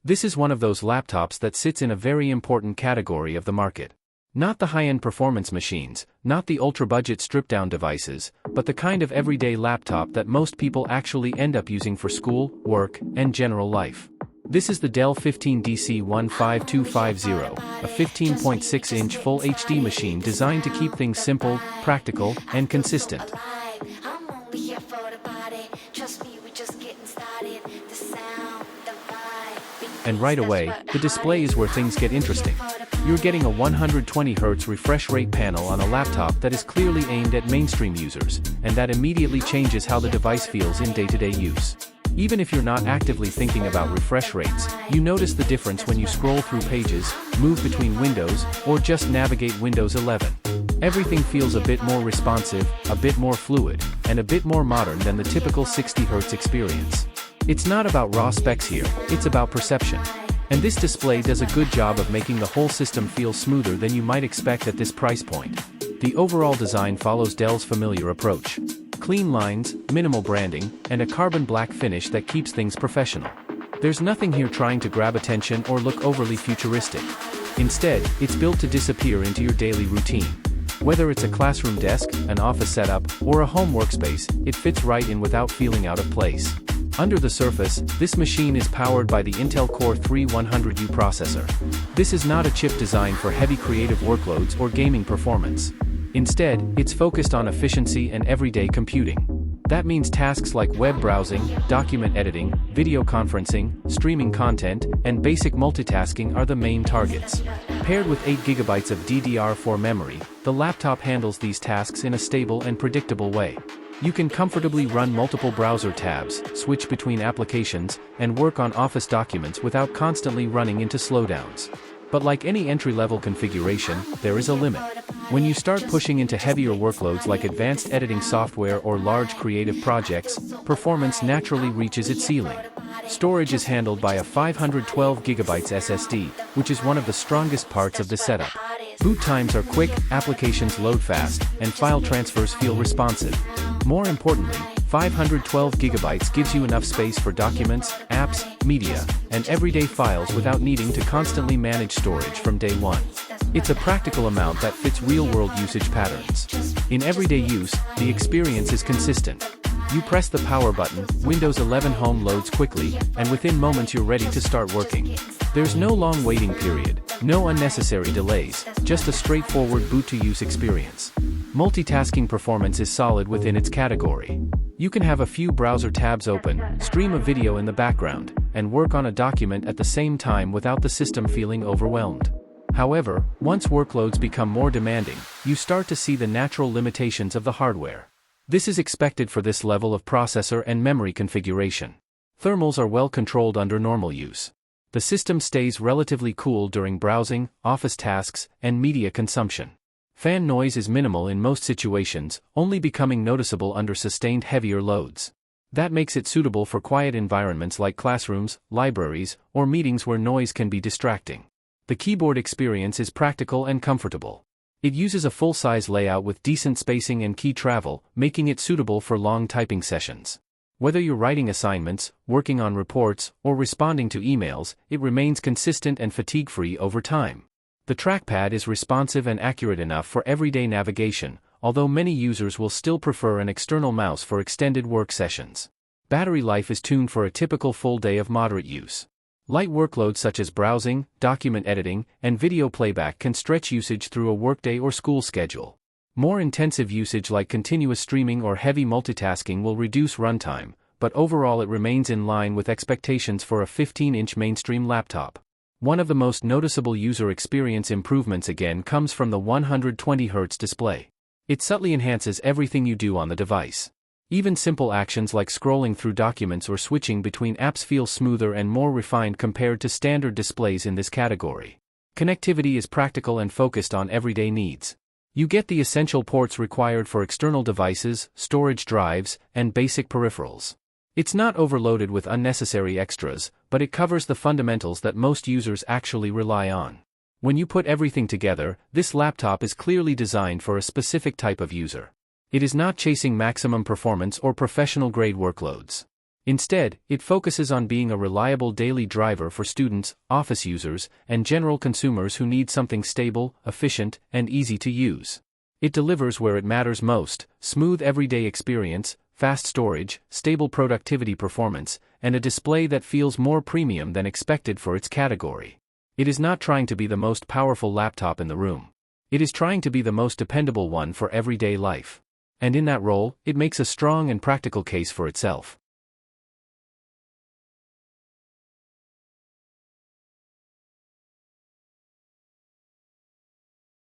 This is one of those laptops that sits in a very important category of the market. Not the high-end performance machines, not the ultra-budget stripped-down devices, but the kind of everyday laptop that most people actually end up using for school, work, and general life. This is the Dell 15DC15250, a 15.6-inch Full HD machine designed to keep things simple, practical, and consistent. And right away, the display is where things get interesting. You're getting a 120Hz refresh rate panel on a laptop that is clearly aimed at mainstream users, and that immediately changes how the device feels in day-to-day use. Even if you're not actively thinking about refresh rates, you notice the difference when you scroll through pages, move between windows, or just navigate Windows 11. Everything feels a bit more responsive, a bit more fluid, and a bit more modern than the typical 60Hz experience. It's not about raw specs here, it's about perception. And this display does a good job of making the whole system feel smoother than you might expect at this price point. The overall design follows Dell's familiar approach. Clean lines, minimal branding, and a carbon black finish that keeps things professional. There's nothing here trying to grab attention or look overly futuristic. Instead, it's built to disappear into your daily routine. Whether it's a classroom desk, an office setup, or a home workspace, it fits right in without feeling out of place. Under the surface, this machine is powered by the Intel Core i3-100U processor. This is not a chip designed for heavy creative workloads or gaming performance. Instead, it's focused on efficiency and everyday computing. That means tasks like web browsing, document editing, video conferencing, streaming content, and basic multitasking are the main targets. Paired with 8GB of DDR4 memory, the laptop handles these tasks in a stable and predictable way. You can comfortably run multiple browser tabs, switch between applications, and work on Office documents without constantly running into slowdowns. But like any entry-level configuration, there is a limit. When you start pushing into heavier workloads like advanced editing software or large creative projects, performance naturally reaches its ceiling. Storage is handled by a 512GB SSD, which is one of the strongest parts of the setup. Boot times are quick, applications load fast, and file transfers feel responsive. More importantly, 512GB gives you enough space for documents, apps, media, and everyday files without needing to constantly manage storage from day one. It's a practical amount that fits real-world usage patterns. In everyday use, the experience is consistent. You press the power button, Windows 11 Home loads quickly, and within moments you're ready to start working. There's no long waiting period, no unnecessary delays, just a straightforward boot-to-use experience. Multitasking performance is solid within its category. You can have a few browser tabs open, stream a video in the background, and work on a document at the same time without the system feeling overwhelmed. However, once workloads become more demanding, you start to see the natural limitations of the hardware. This is expected for this level of processor and memory configuration. Thermals are well controlled under normal use. The system stays relatively cool during browsing, office tasks, and media consumption. Fan noise is minimal in most situations, only becoming noticeable under sustained heavier loads. That makes it suitable for quiet environments like classrooms, libraries, or meetings where noise can be distracting. The keyboard experience is practical and comfortable. It uses a full-size layout with decent spacing and key travel, making it suitable for long typing sessions. Whether you're writing assignments, working on reports, or responding to emails, it remains consistent and fatigue-free over time. The trackpad is responsive and accurate enough for everyday navigation, although many users will still prefer an external mouse for extended work sessions. Battery life is tuned for a typical full day of moderate use. Light workloads such as browsing, document editing, and video playback can stretch usage through a workday or school schedule. More intensive usage like continuous streaming or heavy multitasking will reduce runtime, but overall it remains in line with expectations for a 15-inch mainstream laptop. One of the most noticeable user experience improvements again comes from the 120Hz display. It subtly enhances everything you do on the device. Even simple actions like scrolling through documents or switching between apps feel smoother and more refined compared to standard displays in this category. Connectivity is practical and focused on everyday needs. You get the essential ports required for external devices, storage drives, and basic peripherals. It's not overloaded with unnecessary extras, but it covers the fundamentals that most users actually rely on. When you put everything together, this laptop is clearly designed for a specific type of user. It is not chasing maximum performance or professional-grade workloads. Instead, it focuses on being a reliable daily driver for students, office users, and general consumers who need something stable, efficient, and easy to use. It delivers where it matters most: smooth everyday experience, fast storage, stable productivity performance, and a display that feels more premium than expected for its category. It is not trying to be the most powerful laptop in the room. It is trying to be the most dependable one for everyday life. And in that role, it makes a strong and practical case for itself.